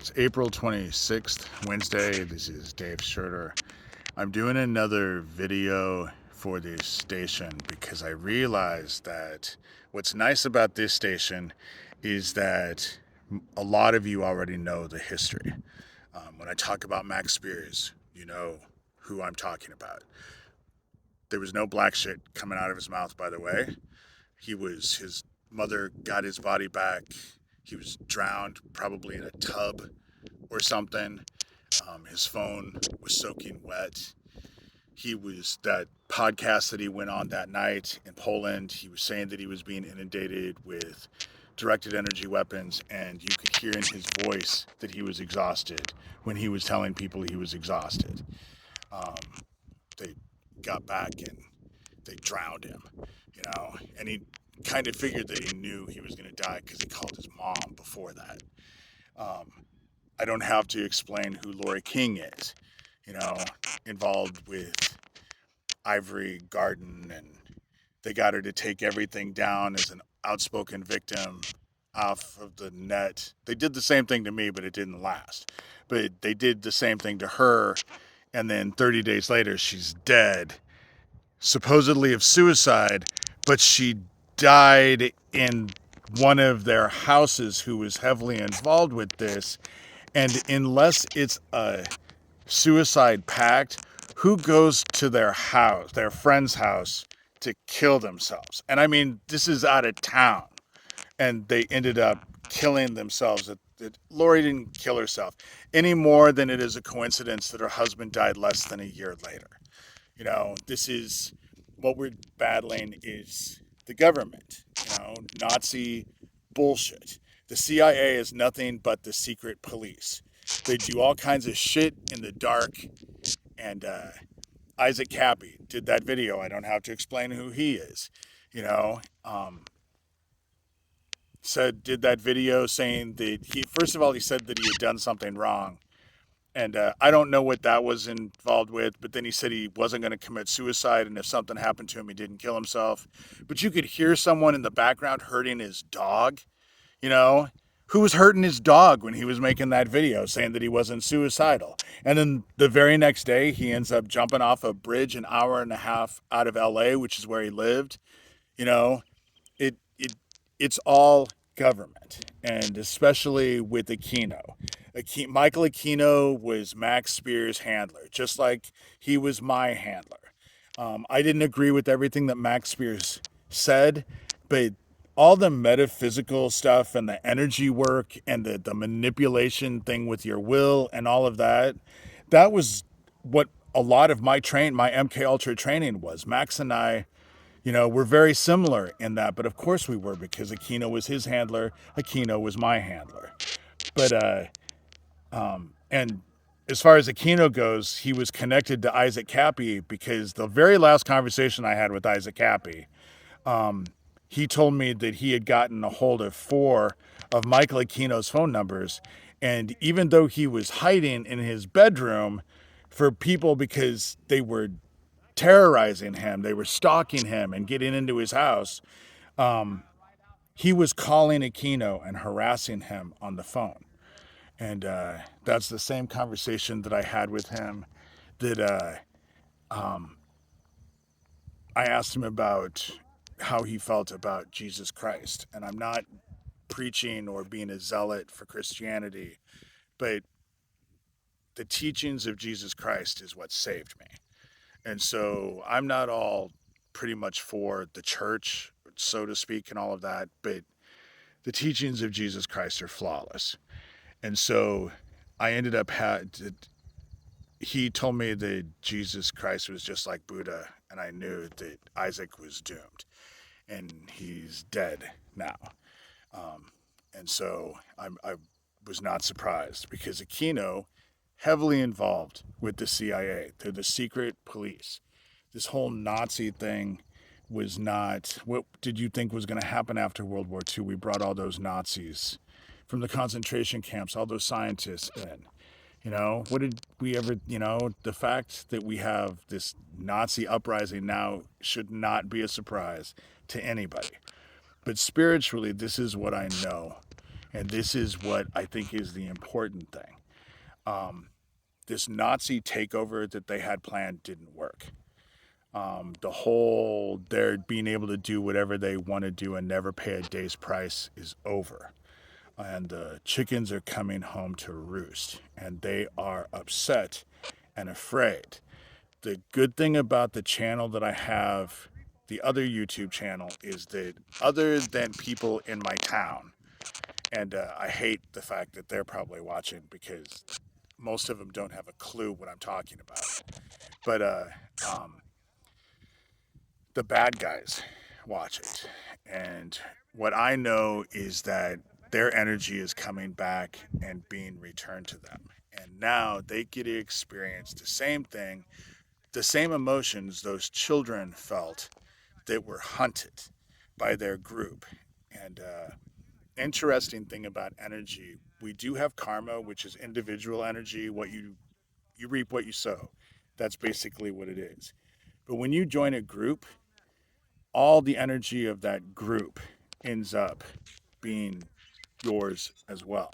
It's April 26th, Wednesday. This is Dave Schroeder. I'm doing another video for this station because I realized that what's nice about this station is that a lot of you already know the history. When I talk about Max Spiers, you know who I'm talking about. There was no black shit coming out of his mouth, by the way. His mother got his body back. He was drowned, probably in a tub or something. His phone was soaking wet. That podcast that he went on that night in Poland, he was saying that he was being inundated with directed energy weapons, and you could hear in his voice that he was exhausted when he was telling people he was exhausted. Um, they got back and they drowned him, and he kind of figured that he knew he was going to die because he called his mom before that. Um, I don't have to explain who Lori King is, involved with Ivory Garden, and they got her to take everything down as an outspoken victim off of the net. They did the same thing to me, but it didn't last. But they did the same thing to her, and then 30 days later, she's dead, supposedly of suicide, but she died in one of their houses who was heavily involved with this. And unless it's a suicide pact, who goes to their house, their friend's house, to kill themselves? And I mean, this is out of town. And they ended up killing themselves. Lori didn't kill herself any more than it is a coincidence that her husband died less than a year later. This is what we're battling is the government, Nazi bullshit. The CIA is nothing but the secret police. They do all kinds of shit in the dark. And Issac Kappy did that video. I don't have to explain who he is. Did that video saying that first of all, he said that he had done something wrong. And I don't know what that was involved with, but then he said he wasn't going to commit suicide, and if something happened to him, he didn't kill himself. But you could hear someone in the background hurting his dog, who was hurting his dog when he was making that video, saying that he wasn't suicidal. And then the very next day, he ends up jumping off a bridge an hour and a half out of LA, which is where he lived. You know, it, it it's all government, and especially with Aquino. Michael Aquino was Max Spiers' handler, just like he was my handler. I didn't agree with everything that Max Spiers said, but all the metaphysical stuff and the energy work and the manipulation thing with your will and all of that, that was what a lot of my MK Ultra training was. Max and I, we're very similar in that, but of course we were, because Aquino was his handler, Aquino was my handler. But and as far as Aquino goes, he was connected to Issac Kappy because the very last conversation I had with Issac Kappy, he told me that he had gotten a hold of 4 of Michael Aquino's phone numbers. And even though he was hiding in his bedroom for people because they were terrorizing him, they were stalking him and getting into his house, he was calling Aquino and harassing him on the phone. And that's the same conversation that I had with him, that I asked him about how he felt about Jesus Christ. And I'm not preaching or being a zealot for Christianity, but the teachings of Jesus Christ is what saved me. And so I'm not all pretty much for the church, so to speak, and all of that, but the teachings of Jesus Christ are flawless. And so I ended up he told me that Jesus Christ was just like Buddha, and I knew that Issac was doomed, and he's dead now. And so I was not surprised, because Aquino, heavily involved with the CIA. They're the secret police. This whole Nazi thing was not, what did you think was going to happen after World War II? We brought all those Nazis from the concentration camps, all those scientists in. What did we ever, the fact that we have this Nazi uprising now should not be a surprise to anybody. But spiritually, this is what I know. And this is what I think is the important thing. This Nazi takeover that they had planned didn't work. The whole they're being able to do whatever they want to do and never pay a day's price is over. And the chickens are coming home to roost, and they are upset and afraid. The good thing about the channel that I have, the other YouTube channel, is that other than people in my town, and I hate the fact that they're probably watching because most of them don't have a clue what I'm talking about. But the bad guys watch it. And what I know is that their energy is coming back and being returned to them. And now they get to experience the same thing, the same emotions those children felt that were hunted by their group. And interesting thing about energy, we do have karma, which is individual energy. What you reap what you sow. That's basically what it is. But when you join a group, all the energy of that group ends up being yours as well.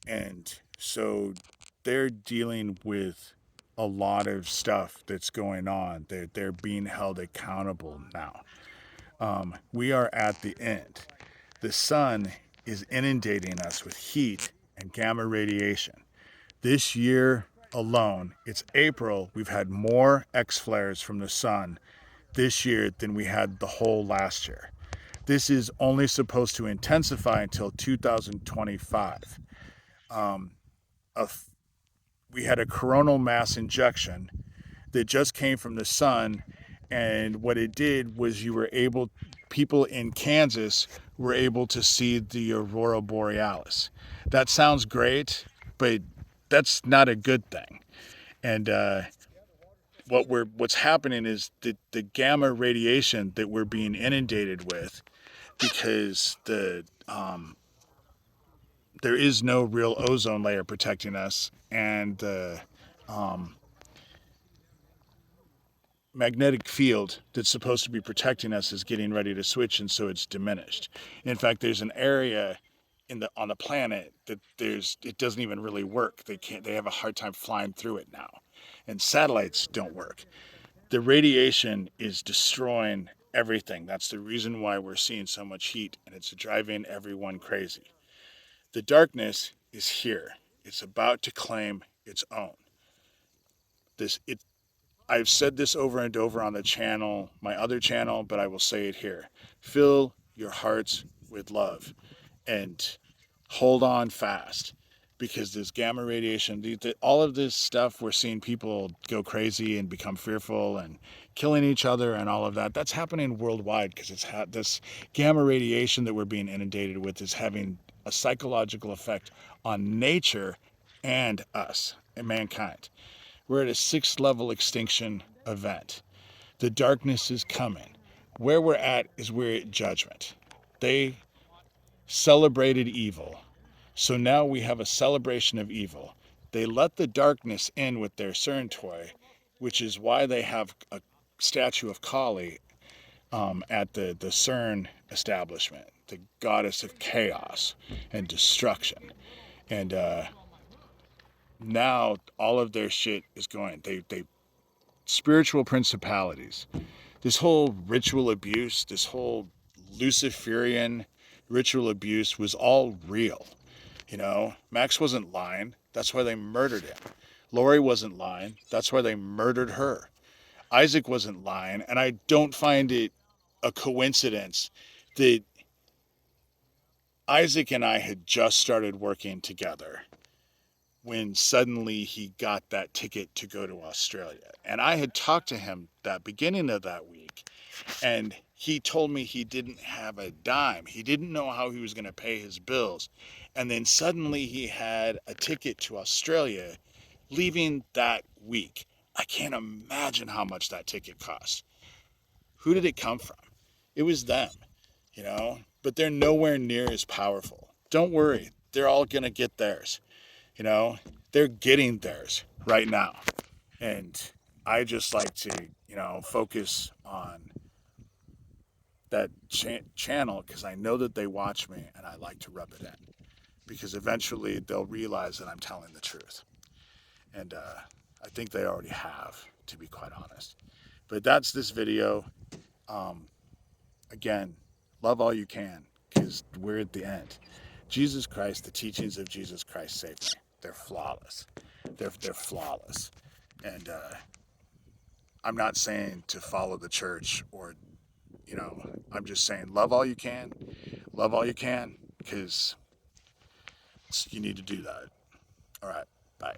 And so they're dealing with a lot of stuff that's going on. They're being held accountable now. We are at the end. The sun is inundating us with heat and gamma radiation. This year alone, it's April, we've had more X flares from the sun this year than we had the whole last year. This is only supposed to intensify until 2025. Um, we had a coronal mass injection that just came from the sun, and what it did was people in Kansas were able to see the aurora borealis. That sounds great, but that's not a good thing. And what's happening is the gamma radiation that we're being inundated with, because there is no real ozone layer protecting us, and the magnetic field that's supposed to be protecting us is getting ready to switch, and so it's diminished. In fact, there's an area on the planet that it doesn't even really work. They have a hard time flying through it now, and satellites don't work. The radiation is destroying everything. That's the reason why we're seeing so much heat, and it's driving everyone crazy. The darkness is here. It's about to claim its own. I've said this over and over on the channel, my other channel, but I will say it here. Fill your hearts with love and hold on fast, because this gamma radiation, all of this stuff, we're seeing people go crazy and become fearful and killing each other and all of that. That's happening worldwide because this gamma radiation that we're being inundated with is having a psychological effect on nature and us and mankind. We're at a 6th level extinction event. The darkness is coming. Where we're at is we're at judgment. They celebrated evil. So now we have a celebration of evil. They let the darkness in with their CERN toy, which is why they have a statue of Kali at the CERN establishment, the goddess of chaos and destruction. And now all of their shit is going. They spiritual principalities. This whole ritual abuse, this whole Luciferian ritual abuse was all real. You know, Max wasn't lying. That's why they murdered him. Lori wasn't lying. That's why they murdered her. Isaac wasn't lying. And I don't find it a coincidence that Isaac and I had just started working together when suddenly he got that ticket to go to Australia. And I had talked to him that beginning of that week, and he told me he didn't have a dime. He didn't know how he was going to pay his bills. And then suddenly he had a ticket to Australia leaving that week. I can't imagine how much that ticket cost. Who did it come from? It was them, you know, but they're nowhere near as powerful. Don't worry, they're all going to get theirs. You know, they're getting theirs right now. And I just like to, focus on that channel because I know that they watch me and I like to rub it in. because eventually they'll realize that I'm telling the truth. And I think they already have, to be quite honest. But that's this video. Again, love all you can, because we're at the end. Jesus Christ, the teachings of Jesus Christ saved me. They're flawless. They're flawless. And I'm not saying to follow the church or, I'm just saying love all you can. Love all you can, because you need to do that. All right. Bye.